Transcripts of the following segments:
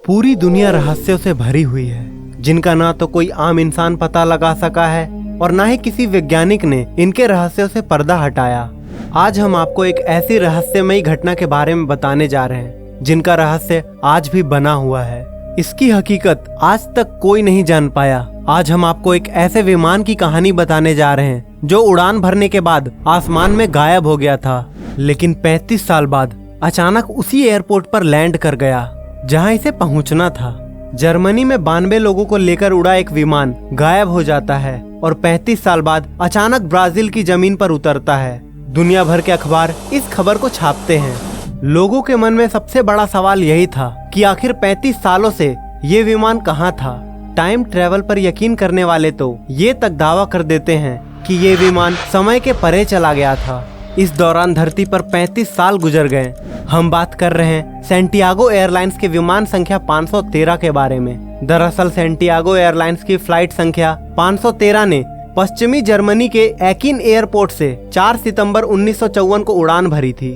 पूरी दुनिया रहस्यों से भरी हुई है जिनका ना तो कोई आम इंसान पता लगा सका है और ना ही किसी वैज्ञानिक ने इनके रहस्यों से पर्दा हटाया। आज हम आपको एक ऐसी रहस्यमयी घटना के बारे में बताने जा रहे हैं जिनका रहस्य आज भी बना हुआ है। इसकी हकीकत आज तक कोई नहीं जान पाया। आज हम आपको एक ऐसे विमान की कहानी बताने जा रहे हैं जो उड़ान भरने के बाद आसमान में गायब हो गया था, लेकिन 35 साल बाद अचानक उसी एयरपोर्ट पर लैंड कर गया जहां इसे पहुंचना था। जर्मनी में 92 लोगों को लेकर उड़ा एक विमान गायब हो जाता है और 35 साल बाद अचानक ब्राजील की जमीन पर उतरता है। दुनिया भर के अखबार इस खबर को छापते हैं। लोगों के मन में सबसे बड़ा सवाल यही था कि आखिर 35 सालों से ये विमान कहाँ था। टाइम ट्रेवल पर यकीन करने वाले तो ये तक दावा कर देते हैं कि ये विमान समय के परे चला गया था। इस दौरान धरती पर 35 साल गुजर गए। हम बात कर रहे हैं सैंटियागो एयरलाइंस के विमान संख्या 513 के बारे में। दरअसल सैंटियागो एयरलाइंस की फ्लाइट संख्या 513 ने पश्चिमी जर्मनी के एकिन एयरपोर्ट से 4 सितंबर 1954 को उड़ान भरी थी।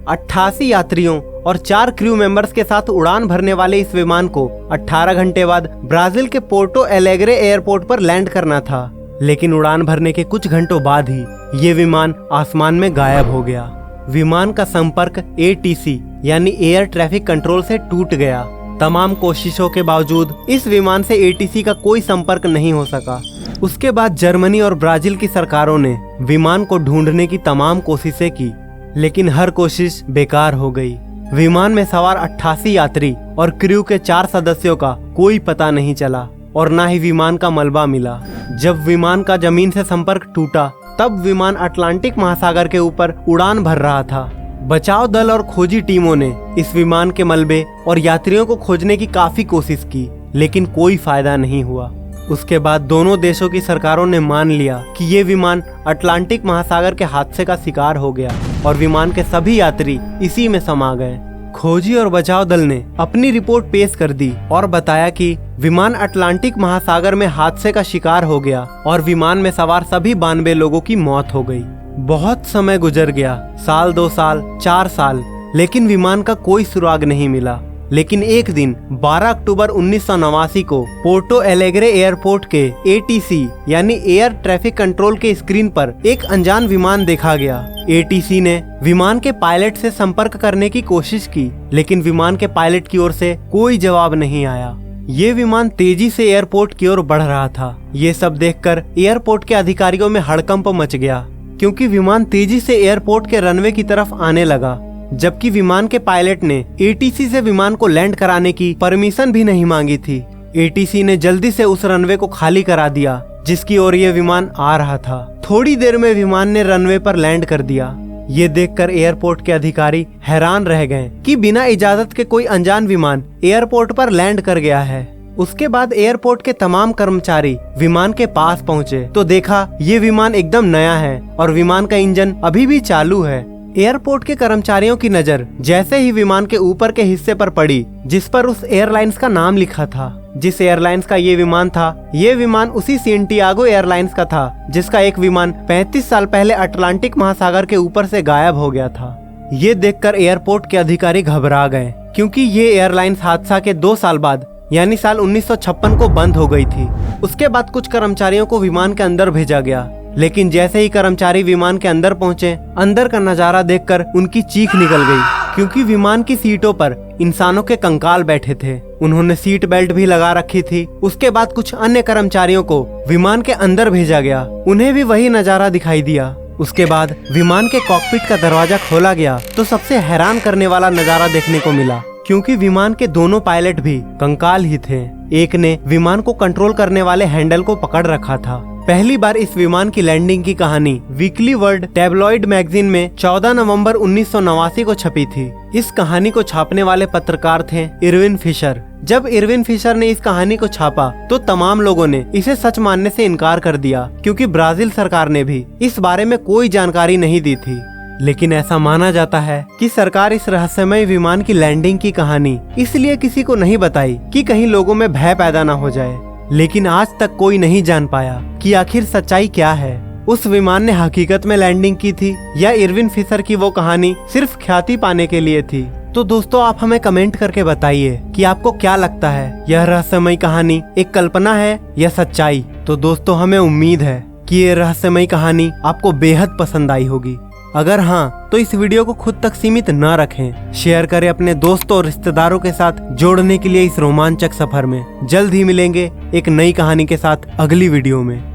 88 यात्रियों और 4 क्रू मेंबर्स के साथ उड़ान भरने वाले इस विमान को 18 घंटे बाद ब्राजील के पोर्टो एलेग्रे एयरपोर्ट पर लैंड करना था, लेकिन उड़ान भरने के कुछ घंटों बाद ही ये विमान आसमान में गायब हो गया। विमान का संपर्क ATC यानी एयर ट्रैफिक कंट्रोल से टूट गया। तमाम कोशिशों के बावजूद इस विमान से ATC का कोई संपर्क नहीं हो सका। उसके बाद जर्मनी और ब्राजील की सरकारों ने विमान को ढूंढने की तमाम कोशिशें की, लेकिन हर कोशिश बेकार हो गई। विमान में सवार 88 यात्री और क्रू के 4 सदस्यों का कोई पता नहीं चला और ना ही विमान का मलबा मिला। जब विमान का जमीन से संपर्क टूटा तब विमान अटलांटिक महासागर के ऊपर उड़ान भर रहा था। बचाव दल और खोजी टीमों ने इस विमान के मलबे और यात्रियों को खोजने की काफी कोशिश की, लेकिन कोई फायदा नहीं हुआ। उसके बाद दोनों देशों की सरकारों ने मान लिया कि ये विमान अटलांटिक महासागर के हादसे का शिकार हो गया और विमान के सभी यात्री इसी में समा गए। खोजी और बचाव दल ने अपनी रिपोर्ट पेश कर दी और बताया कि विमान अटलांटिक महासागर में हादसे का शिकार हो गया और विमान में सवार सभी 92 लोगों की मौत हो गई। बहुत समय गुजर गया, साल 2 साल 4 साल, लेकिन विमान का कोई सुराग नहीं मिला। लेकिन एक दिन 12 अक्टूबर 1989 को पोर्टो एलेग्रे एयरपोर्ट के ATC यानी एयर ट्रैफिक कंट्रोल के स्क्रीन पर एक अनजान विमान देखा गया। ATC ने विमान के पायलट से संपर्क करने की कोशिश की, लेकिन विमान के पायलट की ओर से कोई जवाब नहीं आया। ये विमान तेजी से एयरपोर्ट की ओर बढ़ रहा था। ये सब देखकर एयरपोर्ट के अधिकारियों में हड़कंप मच गया, क्योंकि विमान तेजी से एयरपोर्ट के रनवे की तरफ आने लगा, जबकि विमान के पायलट ने ATC से विमान को लैंड कराने की परमिशन भी नहीं मांगी थी। ATC ने जल्दी से उस रनवे को खाली करा दिया जिसकी ओर ये विमान आ रहा था। थोड़ी देर में विमान ने रनवे पर लैंड कर दिया। ये देखकर एयरपोर्ट के अधिकारी हैरान रह गए कि बिना इजाजत के कोई अनजान विमान एयरपोर्ट पर लैंड कर गया है। उसके बाद एयरपोर्ट के तमाम कर्मचारी विमान के पास पहुंचे तो देखा ये विमान एकदम नया है और विमान का इंजन अभी भी चालू है। एयरपोर्ट के कर्मचारियों की नजर जैसे ही विमान के ऊपर के हिस्से पर पड़ी जिस पर उस एयरलाइंस का नाम लिखा था। जिस एयरलाइंस का ये विमान था, ये विमान उसी सैंटियागो एयरलाइंस का था जिसका एक विमान 35 साल पहले अटलांटिक महासागर के ऊपर से गायब हो गया था। ये देखकर एयरपोर्ट के अधिकारी घबरा गए, क्योंकि ये एयरलाइंस हादसा के 2 साल बाद यानी साल 1956 को बंद हो गई थी। उसके बाद कुछ कर्मचारियों को विमान के अंदर भेजा गया, लेकिन जैसे ही कर्मचारी विमान के अंदर पहुंचे, अंदर का नजारा देखकर उनकी चीख निकल गई, क्योंकि विमान की सीटों पर इंसानों के कंकाल बैठे थे। उन्होंने सीट बेल्ट भी लगा रखी थी। उसके बाद कुछ अन्य कर्मचारियों को विमान के अंदर भेजा गया, उन्हें भी वही नजारा दिखाई दिया। उसके बाद विमान के कॉकपिट का दरवाजा खोला गया तो सबसे हैरान करने वाला नजारा देखने को मिला, क्योंकि विमान के दोनों पायलट भी कंकाल ही थे। एक ने विमान को कंट्रोल करने वाले हैंडल को पकड़ रखा था। पहली बार इस विमान की लैंडिंग की कहानी वीकली वर्ल्ड टैबलॉइड मैगजीन में 14 नवंबर 1989 को छपी थी। इस कहानी को छापने वाले पत्रकार थे इरविन फिशर। जब इरविन फिशर ने इस कहानी को छापा तो तमाम लोगों ने इसे सच मानने से इनकार कर दिया, क्योंकि ब्राजील सरकार ने भी इस बारे में कोई जानकारी नहीं दी थी। लेकिन ऐसा माना जाता है कि सरकार इस रहस्यमय विमान की लैंडिंग की कहानी इसलिए किसी को नहीं बताई कि कहीं लोगों में भय पैदा न हो जाए। लेकिन आज तक कोई नहीं जान पाया कि आखिर सच्चाई क्या है। उस विमान ने हकीकत में लैंडिंग की थी या इरविन फिशर की वो कहानी सिर्फ ख्याति पाने के लिए थी। तो दोस्तों आप हमें कमेंट करके बताइए कि आपको क्या लगता है, यह रहस्यमयी कहानी एक कल्पना है या सच्चाई। तो दोस्तों हमें उम्मीद है कि ये रहस्यमयी कहानी आपको बेहद पसंद आई होगी। अगर हाँ तो इस वीडियो को खुद तक सीमित न रखें, शेयर करें अपने दोस्तों और रिश्तेदारों के साथ जोड़ने के लिए इस रोमांचक सफर में। जल्द ही मिलेंगे एक नई कहानी के साथ अगली वीडियो में।